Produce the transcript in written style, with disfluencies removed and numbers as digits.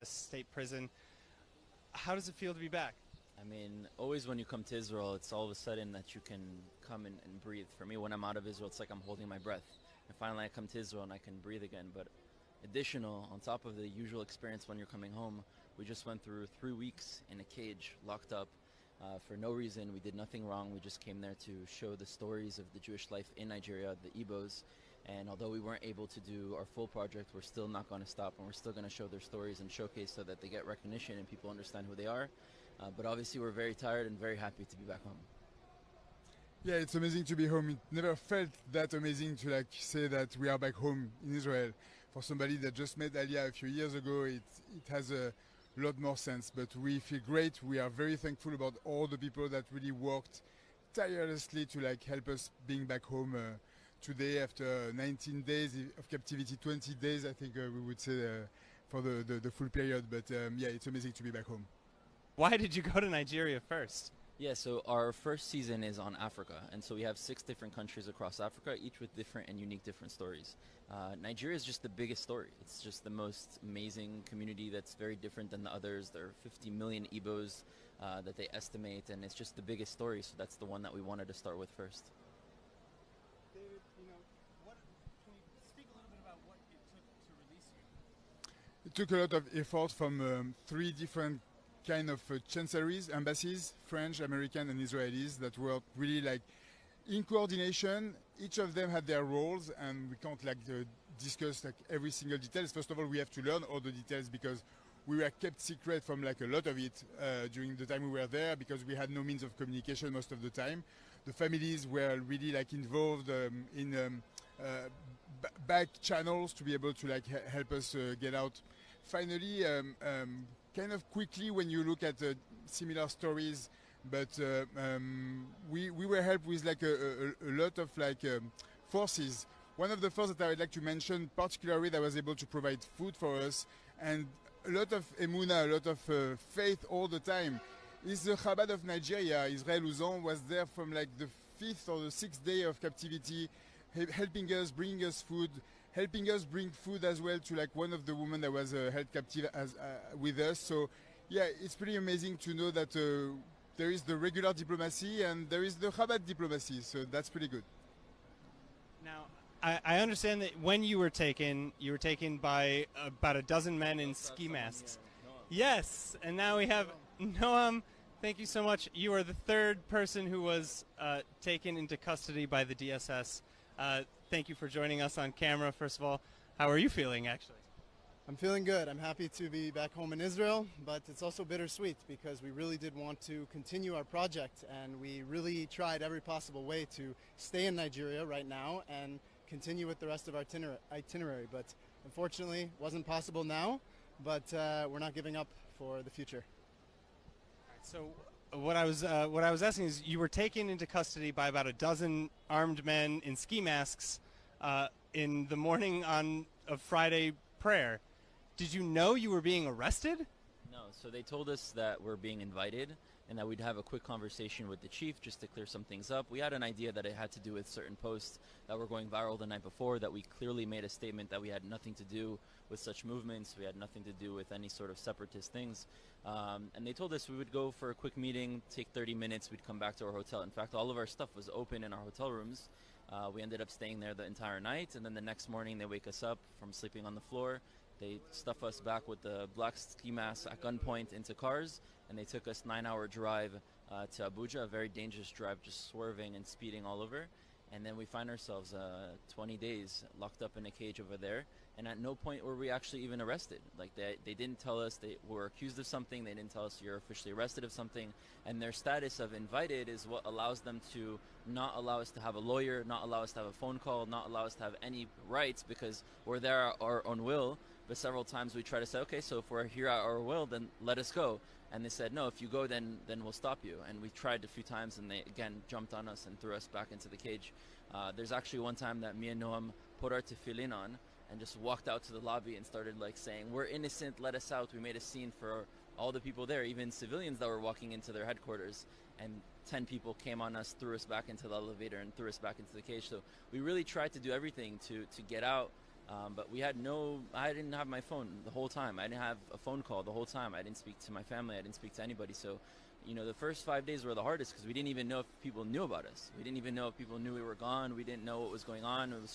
state prison. How does it feel to be back? I mean, always when you come to Israel, it's all of a sudden that you can come and breathe. For me, when I'm out of Israel, it's like I'm holding my breath. And finally, I come to Israel and I can breathe again. But additional, on top of the usual experience when you're coming home, we just went through 3 weeks in a cage, locked up, for no reason. We did nothing wrong. We just came there to show the stories of the Jewish life in Nigeria, the Ibos. And although we weren't able to do our full project, we're still not going to stop, and we're still going to show their stories and showcase so that they get recognition and people understand who they are. But obviously we're very tired and very happy to be back home. Yeah, it's amazing to be home. It never felt that amazing to like say that we are back home in Israel. For somebody that just met Aliyah a few years ago, it has a lot more sense. But we feel great. We are very thankful about all the people that really worked tirelessly to like help us being back home today after 19 days of captivity, 20 days I think we would say for the full period. But yeah, it's amazing to be back home. Why did you go to Nigeria first? Yeah, so our first season is on Africa, and so we have 6 different countries across Africa, each with different and unique different stories. Nigeria is just the biggest story. It's just the most amazing community that's very different than the others. There are 50 million Ibos that they estimate, and it's just the biggest story, so that's the one that we wanted to start with first. David, can you speak a little bit about what it took to release you? It took a lot of effort from 3 different kind of chancelleries, embassies, French, American and Israelis, that were really like in coordination. Each of them had their roles, and we can't like discuss like every single details. First of all, we have to learn all the details because we were kept secret from like a lot of it during the time we were there, because we had no means of communication most of the time. The families were really like involved in back channels to be able to like help us get out. Finally, kind of quickly when you look at similar stories, but we were helped with like a lot of like forces. One of the forces that I would like to mention particularly that was able to provide food for us and a lot of emuna, a lot of faith all the time, is the Chabad of Nigeria. Israel Uzon was there from like the 5th or the 6th day of captivity, helping us, bringing us food, helping us bring food as well to like one of the women that was held captive as with us. So yeah, it's pretty amazing to know that there is the regular diplomacy and there is the Chabad diplomacy. So that's pretty good. Now, I understand that when you were taken by about a dozen men in ski masks. Yes, and now we have Noam. Thank you so much. You are the 3rd person who was taken into custody by the DSS. Thank you for joining us on camera. First of all, how are you feeling, actually? I'm feeling good. I'm happy to be back home in Israel, but it's also bittersweet because we really did want to continue our project, and we really tried every possible way to stay in Nigeria right now and continue with the rest of our itinerary. But unfortunately, it wasn't possible now, but we're not giving up for the future. So what I was asking is, you were taken into custody by about a dozen armed men in ski masks in the morning of Friday prayer. Did you know you were being arrested? No, so they told us that we're being invited and that we'd have a quick conversation with the chief just to clear some things up. We had an idea that it had to do with certain posts that were going viral the night before, that we clearly made a statement that we had nothing to do with such movements, we had nothing to do with any sort of separatist things. And they told us we would go for a quick meeting, take 30 minutes, we'd come back to our hotel. In fact, all of our stuff was open in our hotel rooms. We ended up staying there the entire night, and then the next morning they wake us up from sleeping on the floor. They stuff us back with the black ski masks at gunpoint into cars, and they took us 9-hour drive to Abuja, a very dangerous drive, just swerving and speeding all over. And then we find ourselves 20 days locked up in a cage over there, and at no point were we actually even arrested. Like they didn't tell us they were accused of something, they didn't tell us you're officially arrested of something, and their status of invited is what allows them to not allow us to have a lawyer, not allow us to have a phone call, not allow us to have any rights, because we're there at our own will. But several times we try to say, okay, so if we're here at our will, then let us go. And they said, no, if you go, then we'll stop you. And we tried a few times, and they, again, jumped on us and threw us back into the cage. There's actually one time that me and Noam put our tefillin on and just walked out to the lobby and started like saying, we're innocent, let us out. We made a scene for all the people there, even civilians that were walking into their headquarters. And 10 people came on us, threw us back into the elevator, and threw us back into the cage. So we really tried to do everything to get out But we had I didn't have my phone the whole time. I didn't have a phone call the whole time. I didn't speak to my family. I didn't speak to anybody. So, the first 5 days were the hardest because we didn't even know if people knew about us. We didn't even know if people knew we were gone. We didn't know what was going on. It was